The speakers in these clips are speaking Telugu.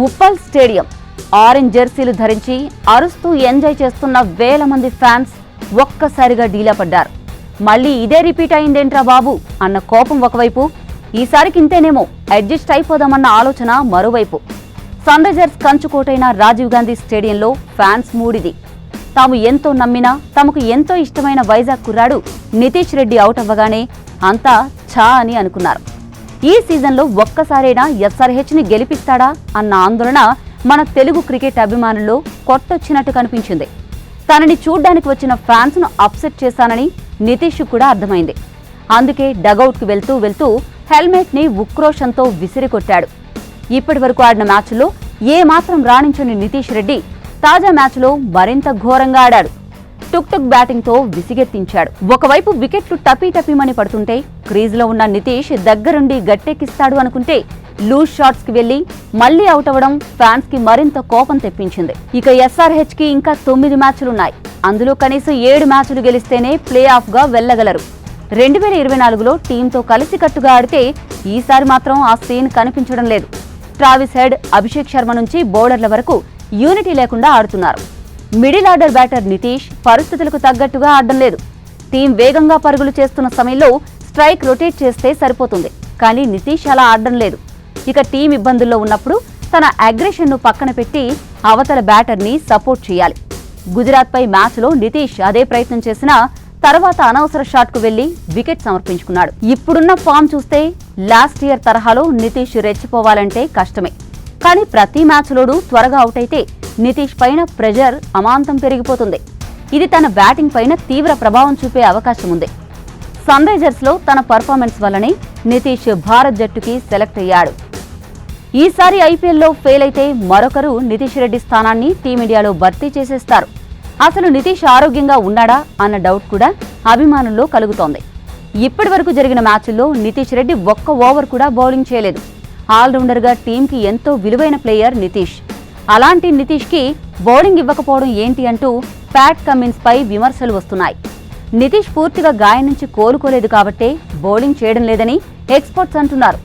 ఉప్పల్ స్టేడియం ఆరెంజ్ జెర్సీలు ధరించి అరుస్తూ ఎంజాయ్ చేస్తున్న వేల మంది ఫ్యాన్స్ ఒక్కసారిగా డీలా పడ్డారు. మళ్ళీ ఇదే రిపీట్ అయిందేంట్రా బాబు అన్న కోపం ఒకవైపు, ఈసారికి ఇంతేనేమో అడ్జస్ట్ అయిపోదామన్న ఆలోచన మరోవైపు. సన్ రైజర్స్ కంచుకోటైన రాజీవ్ గాంధీ స్టేడియంలో ఫ్యాన్స్ మూడిది. తాము ఎంతో నమ్మినా తమకు ఎంతో ఇష్టమైన వైజాగ్ కుర్రాడు నితీష్ రెడ్డి అవుట్ అవ్వగానే అంతా ఛా అని అనుకున్నారు. ఈ సీజన్లో ఒక్కసారైనా ఎస్ఆర్హెచ్ని గెలిపిస్తాడా అన్న ఆందోళన మన తెలుగు క్రికెట్ అభిమానుల్లో కొట్టొచ్చినట్టు కనిపించింది. తనని చూడ్డానికి వచ్చిన ఫ్యాన్స్ను అప్సెట్ చేశానని నితీష్ కూడా అర్థమైంది. అందుకే డగౌట్కి వెళ్తూ హెల్మెట్ని ఉక్రోషంతో విసిరికొట్టాడు. ఇప్పటి వరకు ఆడిన మ్యాచ్లో ఏమాత్రం రాణించని నితీష్ రెడ్డి తాజా మ్యాచ్లో మరింత ఘోరంగా ఆడాడు. టుక్ టుక్ బ్యాటింగ్తో విసిగెత్తించాడు. ఒకవైపు వికెట్లు టపీటపీమని పడుతుంటే క్రీజ్లో ఉన్న నితీష్ దగ్గరుండి గట్టెక్కిస్తాడు అనుకుంటే లూజ్ షాట్స్ కి వెళ్లి మళ్లీ అవుట్ అవ్వడం ఫ్యాన్స్ కి మరింత కోపం తెప్పించింది. ఇక ఎస్ఆర్హెచ్ కి ఇంకా 9 మ్యాచ్లున్నాయి. అందులో కనీసం 7 మ్యాచ్లు గెలిస్తేనే ప్లే ఆఫ్ గా వెళ్లగలరు. 2024లో టీంతో కలిసికట్టుగా ఆడితే ఈసారి మాత్రం ఆ సీన్ కనిపించడం లేదు. ట్రావిస్ హెడ్, అభిషేక్ శర్మ నుంచి బౌలర్ల వరకు యూనిటీ లేకుండా ఆడుతున్నారు. మిడిల్ ఆర్డర్ బ్యాటర్ నితీష్ పరిస్థితులకు తగ్గట్టుగా ఆడడం లేదు. టీం వేగంగా పరుగులు చేస్తున్న సమయంలో స్ట్రైక్ రొటేట్ చేస్తే సరిపోతుంది, కానీ నితీష్ అలా ఆడడం లేదు. ఇక టీం ఇబ్బందుల్లో ఉన్నప్పుడు తన అగ్రెషన్ను పక్కన పెట్టి అవతల బ్యాటర్ని సపోర్ట్ చేయాలి. గుజరాత్పై మ్యాచ్లో నితీష్ అదే ప్రయత్నం చేసినా తర్వాత అనవసర షాట్కు వెళ్లి వికెట్ సమర్పించుకున్నాడు. ఇప్పుడున్న ఫామ్ చూస్తే లాస్ట్ ఇయర్ తరహాలో నితీష్ రెచ్చిపోవాలంటే కష్టమే. కానీ ప్రతి మ్యాచ్లోనూ త్వరగా అవుట్ అయితే నితీష్ పైన ప్రెజర్ అమాంతం పెరిగిపోతుంది. ఇది తన బ్యాటింగ్ పైన తీవ్ర ప్రభావం చూపే అవకాశం ఉంది. సన్ రైజర్స్లో తన పర్ఫార్మెన్స్ వల్లనే నితీష్ భారత్ జట్టుకి సెలెక్ట్ అయ్యాడు. ఈసారి ఐపీఎల్లో ఫెయిల్ అయితే మరొకరు నితీష్ రెడ్డి స్థానాన్ని టీమిండియాలో భర్తీ చేసేస్తారు. అసలు నితీష్ ఆరోగ్యంగా ఉన్నాడా అన్న డౌట్ కూడా అభిమానుల్లో కలుగుతోంది. ఇప్పటి వరకు జరిగిన మ్యాచ్ల్లో నితీష్ రెడ్డి ఒక్క ఓవర్ కూడా బౌలింగ్ చేయలేదు. ఆల్రౌండర్గా టీంకి ఎంతో విలువైన ప్లేయర్ నితీష్. అలాంటి నితీష్కి బౌలింగ్ ఇవ్వకపోవడం ఏంటి అంటూ ప్యాట్ కమిన్స్ పై విమర్శలు వస్తున్నాయి. నితీష్ పూర్తిగా గాయం నుంచి కోలుకోలేదు కాబట్టే బౌలింగ్ చేయడం లేదని ఎక్స్పర్ట్స్ అంటున్నారు.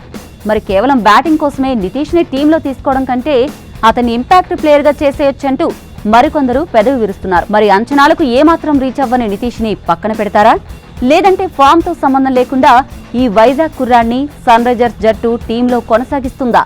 మరి కేవలం బ్యాటింగ్ కోసమే నితీష్ని టీంలో తీసుకోవడం కంటే అతన్ని ఇంపాక్ట్ ప్లేయర్గా చేసేయొచ్చంటూ మరికొందరు పెదవి విరుస్తున్నారు. మరి అంచనాలకు ఏమాత్రం రీచ్ అవ్వని నితీష్ని పక్కన పెడతారా, లేదంటే ఫామ్తో సంబంధం లేకుండా ఈ వైజాగ్ కుర్రాన్ని సన్ రైజర్స్ జట్టు టీంలో కొనసాగిస్తుందా?